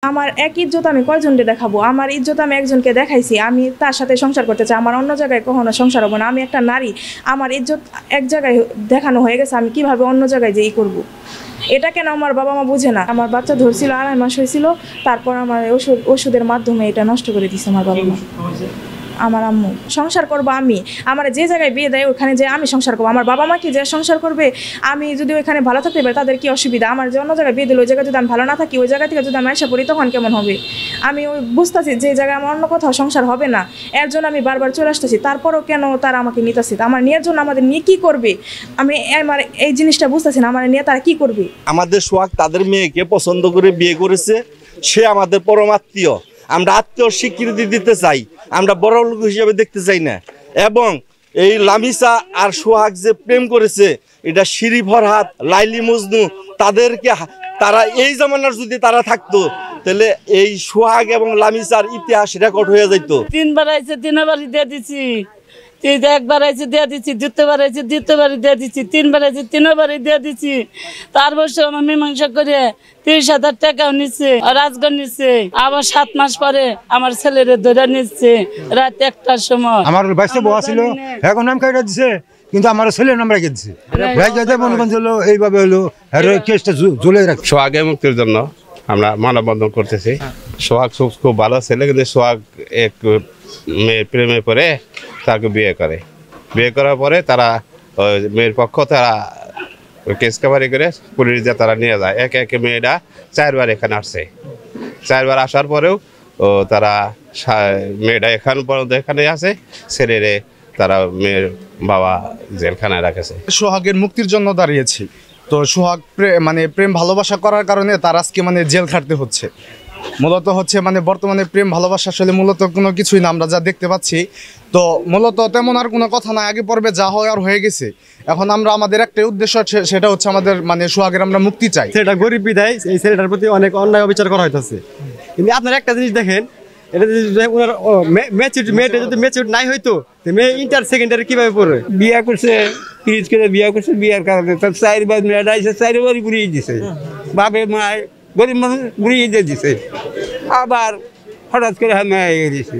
আমার এক ইজ্জত আমি কয়জনকে দেখাবো? আমার ইজ্জত আমি একজনকে দেখাইছি, আমি তার সাথে সংসার করতে চাই। আমার অন্য জায়গায় কখনো সংসার হবো না। আমি একটা নারী, আমার ইজ্জত এক জায়গায় দেখানো হয়ে গেছে, আমি কিভাবে অন্য জায়গায় যেই করবো? এটা কেন আমার বাবা মা বুঝে না? আমার বাচ্চা ধরছিল, 2.5 মাস হয়েছিল, তারপর আমার ওষুধের মাধ্যমে এটা নষ্ট করে দিচ্ছে আমার বাবা মা। আমার আম্মু সংসার করবো আমি, আমার যে জায়গায় বিয়ে দেয় ওখানে যে আমি সংসার করবো। আমার বাবা মা কি যে সংসার করবে? আমি যদি ওইখানে ভালো থাকতে পারি তাদের কি অসুবিধা? আমার যে অন্য জায়গায় বিয়ে দিল, ওই জায়গায় যদি আমি ভালো না থাকি, ওই জায়গা থেকে যদি আমি এসে পড়ি তখন কেমন হবে? আমি ওই বুঝতেছি যে জায়গায় আমার অন্য কোথাও সংসার হবে না, এর জন্য আমি বারবার চলে আসতেছি। তারপরেও কেন তারা আমাকে নিতেছে? আমার নিয়ে জন্য আমাদের নিয়ে কি করবে? আমি আমার এই জিনিসটা বুঝতেছি না, আমার নিয়ে তারা কি করবে? আমাদের সোহাগ তাদের মেয়েকে পছন্দ করে বিয়ে করেছে, সে আমাদের পরমাত্মীয়। আমরা আত্মীয় স্বীকৃতি দিতে চাই, আমরা বড় লোক হিসেবে দেখতে চাই না। এবং এই লামিসা আর সোহাগ যে প্রেম করেছে, এটা শিরি ফরহাদ, লাইলি মজনু, তাদেরকে তারা এই জামানার যদি তারা থাকতো তাহলে এই সোহাগ এবং লামিসার ইতিহাস রেকর্ড হয়ে যেত। 3 বার আইছে, 3 বারই দিয়ে দিছি। একবার আইছে দিয়ে দিচ্ছি, দ্বিতীয়বার আইছে দ্বিতীয়বারই দিয়ে দিচ্ছি, 3 বার আইছে 3 বারই দিয়ে দিচ্ছি। তারপর আমার মীমাংসা করে 30,000 টাকাও নিচ্ছে, রাজগঞ্জ নিচ্ছে। আবার 7 মাস পরে আমার ছেলেরে ধরে নিচ্ছে রাত 1টার সময়। আমার বাইসে বউ ছিল, এখন নাম কাটা দিছে, কিন্তু আমার ছেলের নাম রেখে দিচ্ছে। মনে হলো এইভাবে হলো কেসটা ঝুলে রাখছে। সোহাগের মুক্তির জন্য আমরা মানববন্ধন করতেছি। সোহাগ খুব ভালো ছেলে, কিন্তু সোহাগ এক মেয়ের প্রেমে পড়ে তাকে বিয়ে করার পরে তারা মেয়ের পক্ষ তারা কেস কাভারি করে পুলিশ দিয়ে তারা নিয়ে যায়। একে একে মেয়েটা 4 বার এখানে আসছে। 4 বার আসার পরেও তারা মেয়েটা এখন পর্যন্ত এখানে আছে, ছেলেরে তারা মেয়ের বাবা জেলখানায় রাখেছে। সোহাগের মুক্তির জন্য দাঁড়িয়েছি। তো সোহাগ প্রেম ভালোবাসা করার কারণে তার আজকে জেল খাটতে হচ্ছে। মূলত হচ্ছে বর্তমানে প্রেম ভালোবাসা আসলে মূলত কোনো কিছুই না, আমরা যা দেখতে পাচ্ছি। তো মূলত তেমন আর কোনো কথা না, আগে পর্বে যা হয় আর হয়ে গেছে। এখন আমরা আমাদের একটাই উদ্দেশ্য, সেটা হচ্ছে আমাদের সোহাগের আমরা মুক্তি চাই। সেটা গরিব বিদায় এই ছেলেটার প্রতি অনেক অন্যায় অবিচার করা হইতেছে। কিন্তু আপনার একটা জিনিস দেখেন, এটা যদি ওনার মেয়েটা যদি ম্যাচিউর নাই হইতো, মেয়ে ইন্টার সেকেন্ডারি কিভাবে পড়বে? বিয়া করছে, পিরিচ করে বিয়া করছে, বিয়ার কারণে তার 4 বার মেয়েটা এসে 4 বারই ঘুরিয়ে দিছে। বাপে মায় গরিব মানুষ ঘুরিয়ে দিয়ে দিছে, আবার হঠাৎ করে মেয়ে দিছে।